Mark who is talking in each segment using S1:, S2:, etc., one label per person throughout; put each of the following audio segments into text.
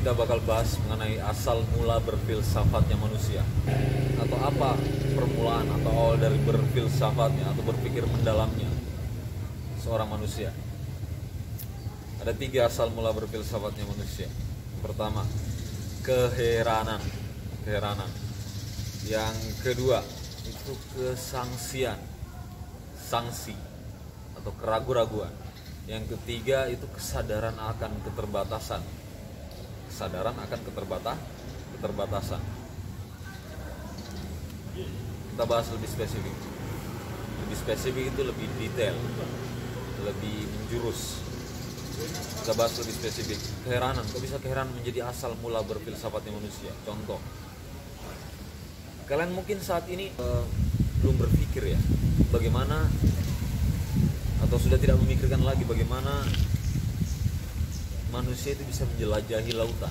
S1: kita bakal bahas mengenai asal mula berfilsafatnya manusia, atau apa permulaan atau awal dari berfilsafatnya atau berpikir mendalamnya seorang manusia. Ada 3 asal mula berfilsafatnya manusia. Yang pertama, keheranan. Yang kedua, itu kesangsian, sangsi atau keraguan-raguan. Yang ketiga, itu kesadaran akan keterbatasan. Keterbatasan. Kita bahas lebih spesifik. Lebih spesifik itu lebih detail, lebih menjurus. Kita bahas lebih spesifik. Keheranan, kok bisa keheranan menjadi asal mula berfilsafatnya manusia? Contoh, kalian mungkin saat ini belum berpikir ya, bagaimana, atau sudah tidak memikirkan lagi bagaimana manusia itu bisa menjelajahi lautan,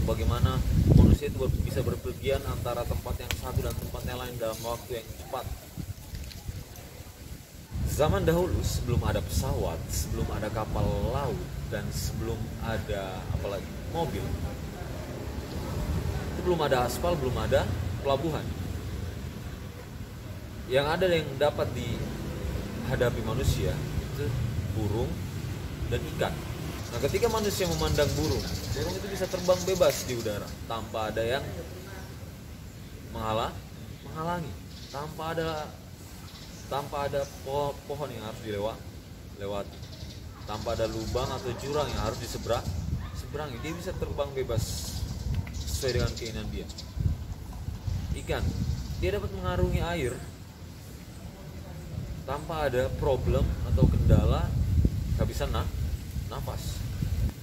S1: bagaimana manusia itu bisa berpergian antara tempat yang satu dan tempat yang lain dalam waktu yang cepat. Zaman dahulu, sebelum ada pesawat, sebelum ada kapal laut, dan sebelum ada apalagi mobil, itu belum ada aspal, belum ada pelabuhan. Yang ada yang dapat dihadapi manusia itu burung dan ikan. Nah, ketika manusia memandang burung itu bisa terbang bebas di udara tanpa ada yang menghalangi, tanpa ada pohon yang harus dilewati, tanpa ada lubang atau jurang yang harus diseberangi. Dia bisa terbang bebas sesuai dengan keinginan dia. Ikan, dia dapat mengarungi air tanpa ada problem atau kendala kehabisan nafas.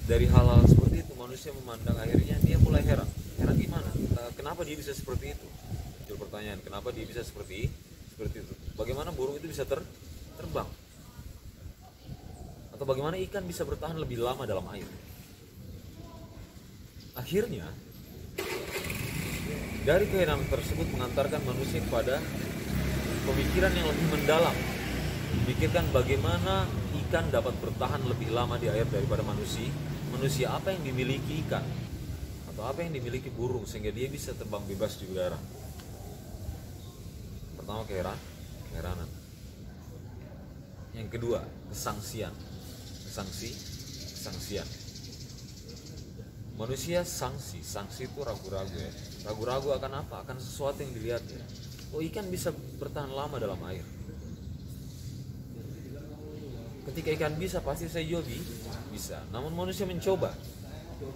S1: Dari hal-hal seperti itu manusia memandang, akhirnya dia mulai heran gimana? Kenapa dia bisa seperti itu? Muncul pertanyaan, kenapa dia bisa seperti itu? Bagaimana burung itu bisa terbang? Atau bagaimana ikan bisa bertahan lebih lama dalam air? Akhirnya dari keheranan tersebut mengantarkan manusia kepada pemikiran yang lebih mendalam, memikirkan bagaimana ikan dapat bertahan lebih lama di air daripada manusia. Apa yang dimiliki ikan atau apa yang dimiliki burung sehingga dia bisa terbang bebas di udara? Pertama, keheranan. Yang kedua, kesangsian. Manusia sanksi itu ragu-ragu ya. Ragu-ragu akan apa? Akan sesuatu yang dilihat ya. Oh, ikan bisa bertahan lama dalam air. Ketika ikan bisa, pasti saya juga bisa. Namun manusia mencoba,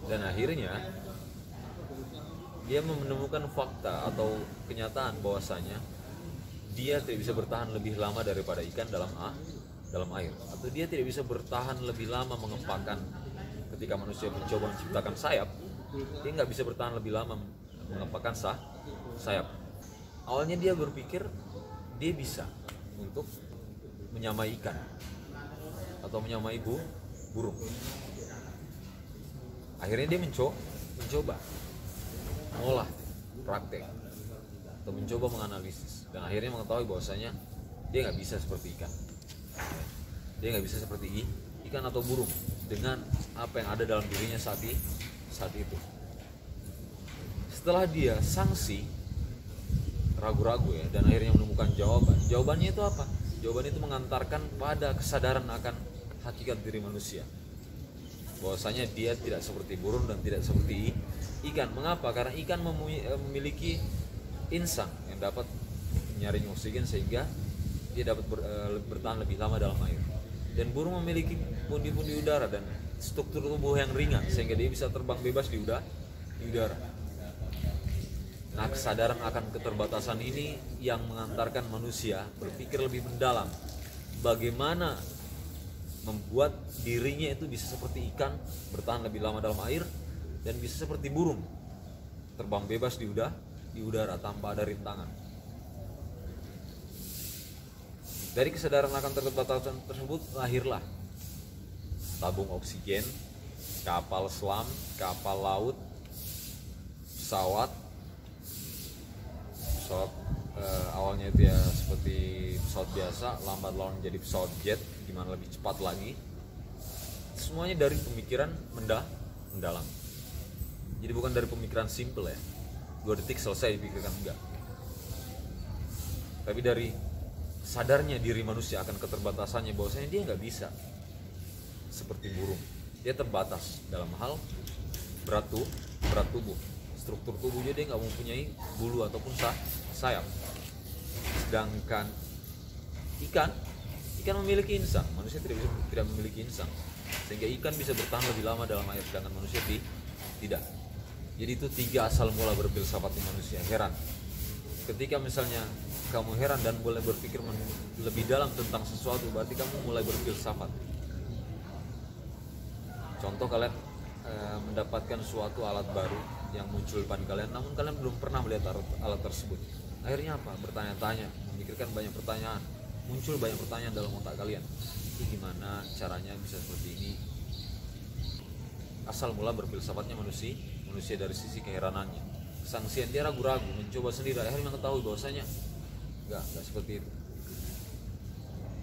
S1: dan akhirnya dia menemukan fakta atau kenyataan bahwasanya dia tidak bisa bertahan lebih lama daripada ikan dalam air, atau dia tidak bisa bertahan lebih lama mengepakkan. Ketika manusia mencoba menciptakan sayap, dia nggak bisa bertahan lebih lama mengepakkan sayap. Awalnya dia berpikir dia bisa untuk menyamai ikan atau menyamai burung. Akhirnya dia mencoba mengolah, praktek, atau mencoba menganalisis, dan akhirnya mengetahui bahwasanya dia nggak bisa seperti ikan. Dia nggak bisa seperti ikan atau burung dengan apa yang ada dalam dirinya saat itu. Setelah dia sanksi, ragu-ragu ya, dan akhirnya menemukan jawabannya itu apa? Jawaban itu mengantarkan pada kesadaran akan hakikat diri manusia, bahwasanya dia tidak seperti burung dan tidak seperti ikan. Mengapa? Karena ikan memiliki insang yang dapat menyaring oksigen sehingga dia dapat bertahan lebih lama dalam air, dan burung memiliki pundi-pundi udara dan struktur tubuh yang ringan sehingga dia bisa terbang bebas di udara. Nah, kesadaran akan keterbatasan ini yang mengantarkan manusia berpikir lebih mendalam, bagaimana membuat dirinya itu bisa seperti ikan, bertahan lebih lama dalam air, dan bisa seperti burung, terbang bebas di udara tanpa ada rintangan. Dari kesadaran akan keterbatasan tersebut lahirlah tabung oksigen, kapal selam, kapal laut, pesawat awalnya itu ya seperti pesawat biasa, lambat laun menjadi pesawat jet, gimana lebih cepat lagi. Semuanya dari pemikiran mendalam. Jadi bukan dari pemikiran simple ya, 2 detik selesai dipikirkan, enggak. Tapi dari sadarnya diri manusia akan keterbatasannya, bahwasanya dia nggak bisa seperti burung. Dia terbatas dalam hal berat tubuh, struktur tubuhnya dia nggak mempunyai bulu ataupun sayap. Sedangkan ikan memiliki insang, manusia tidak memiliki insang, sehingga ikan bisa bertahan lebih lama dalam air, sedangkan manusia tidak. Jadi itu 3 asal mula berfilsafatnya manusia. Heran. Ketika misalnya kamu heran dan boleh berpikir lebih dalam tentang sesuatu, berarti kamu mulai berfilsafat. Contoh, kalian mendapatkan suatu alat baru yang muncul depan kalian, namun kalian belum pernah melihat alat tersebut. Akhirnya apa? Bertanya-tanya, memikirkan banyak pertanyaan, muncul banyak pertanyaan dalam otak kalian. Ini gimana caranya bisa seperti ini? Asal mula berfilsafatnya manusia dari sisi keheranannya, kesangsian. Dia ragu-ragu, mencoba sendiri, akhirnya mengetahui bahwasanya enggak seperti itu.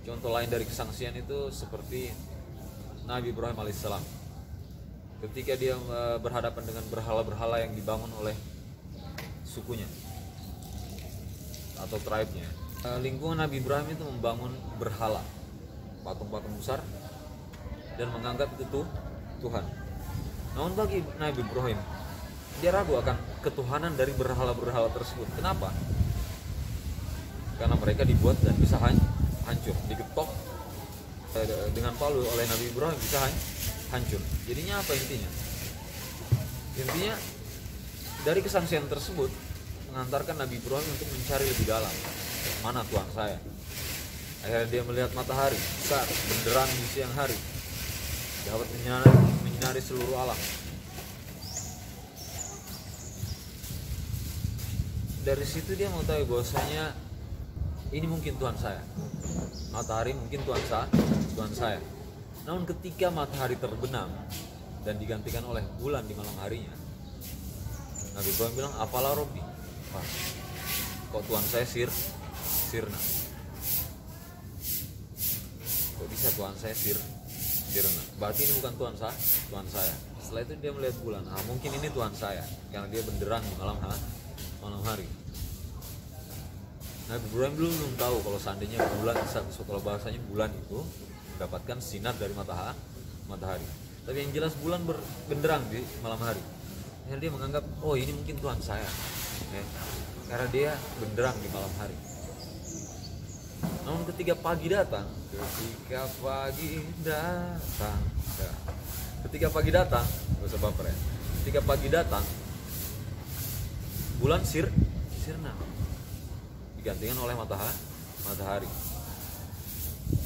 S1: Contoh lain dari kesangsian itu seperti Nabi Ibrahim alaihissalam. Ketika dia berhadapan dengan berhala-berhala yang dibangun oleh sukunya atau tribe-nya. Lingkungan Nabi Ibrahim itu membangun berhala, patung-patung besar, dan menganggap itu Tuhan. Namun bagi Nabi Ibrahim, dia ragu akan ketuhanan dari berhala-berhala tersebut. Kenapa? Karena mereka dibuat dan bisa hancur, digetok dengan palu oleh Nabi Ibrahim bisa hancur. Jadinya apa intinya? Intinya dari kesangsian tersebut mengantarkan Nabi Ibrahim untuk mencari lebih dalam, mana Tuhan saya. Akhirnya dia melihat matahari besar benderang di siang hari, dapat menyinari seluruh alam. Dari situ dia mau tahu bahwasanya ini mungkin Tuhan saya, matahari mungkin Tuhan saya. Namun ketika matahari terbenam dan digantikan oleh bulan di malam harinya, Nabi Ibrahim bilang, apalah Robbi, kok Tuhan saya sirna, kok bisa Tuhan saya sirna, berarti ini bukan Tuhan saya. Setelah itu dia melihat bulan, mungkin ini Tuhan saya, karena dia benderang di malam hari. Nabi Ibrahim belum tahu kalau seandainya bulan, kalau bahasanya bulan itu mendapatkan sinar dari matahari. Tapi yang jelas bulan benderang di malam hari. Akhirnya dia menganggap, oh ini mungkin Tuhan saya, karena dia benderang di malam hari. Namun ketika pagi datang, gak usah baper ya. Ketika pagi datang, bulan sirna, digantikan oleh matahari.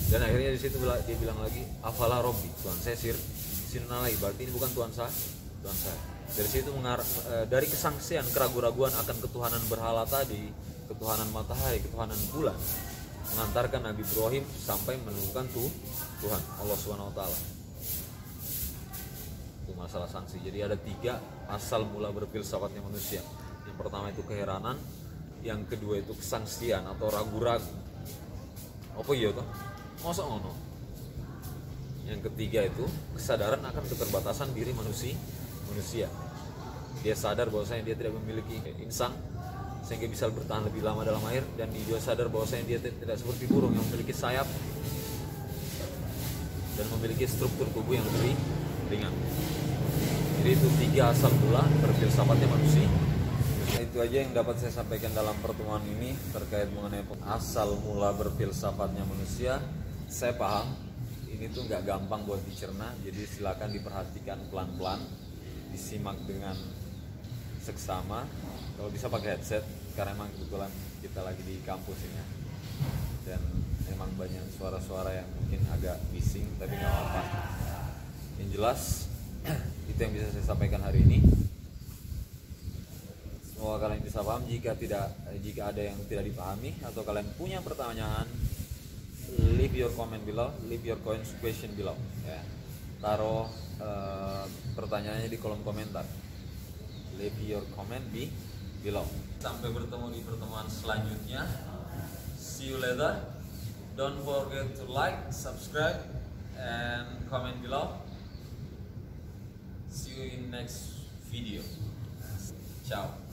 S1: Dan akhirnya di situ dia bilang lagi, afala Robbi, Tuhan saya sirna lagi, berarti ini bukan Tuhan saya. Dari situ dari kesangsian, keraguan-raguan akan ketuhanan berhala tadi, ketuhanan matahari, ketuhanan bulan, mengantarkan Nabi Ibrahim sampai menemukan Tuhan Allah Subhanahu wa taala. Itu masalah sanksi. Jadi ada 3 asal mula berfilsafatnya manusia. Yang pertama itu keheranan, yang kedua itu kesangsian atau ragu-ragu. Apa iya toh? Masa ngono? Yang ketiga itu kesadaran akan keterbatasan diri manusia. Dia sadar bahwasanya dia tidak memiliki insang sehingga bisa bertahan lebih lama dalam air, dan dia juga sadar bahwasanya dia tidak seperti burung yang memiliki sayap dan memiliki struktur tubuh yang lebih ringan. Jadi itu 3 asal mula berfilsafatnya manusia. Itu aja yang dapat saya sampaikan dalam pertemuan ini terkait mengenai asal mula berfilsafatnya manusia. Saya paham ini tuh nggak gampang buat dicerna, jadi silakan diperhatikan pelan-pelan, disimak dengan seksama. Kalau bisa pakai headset, karena emang kebetulan kita lagi di kampus ini ya, dan emang banyak suara-suara yang mungkin agak bising, tapi nggak apa-apa. Yang jelas itu yang bisa saya sampaikan hari ini. Semoga kalian bisa paham. Jika ada yang tidak dipahami atau kalian punya pertanyaan, leave your comment below, leave your question below ya. Taruh pertanyaannya di kolom komentar, leave your comment below. Sampai bertemu di pertemuan selanjutnya. See you later. Don't forget to like, subscribe, and comment below. See you in next video. video. Ciao.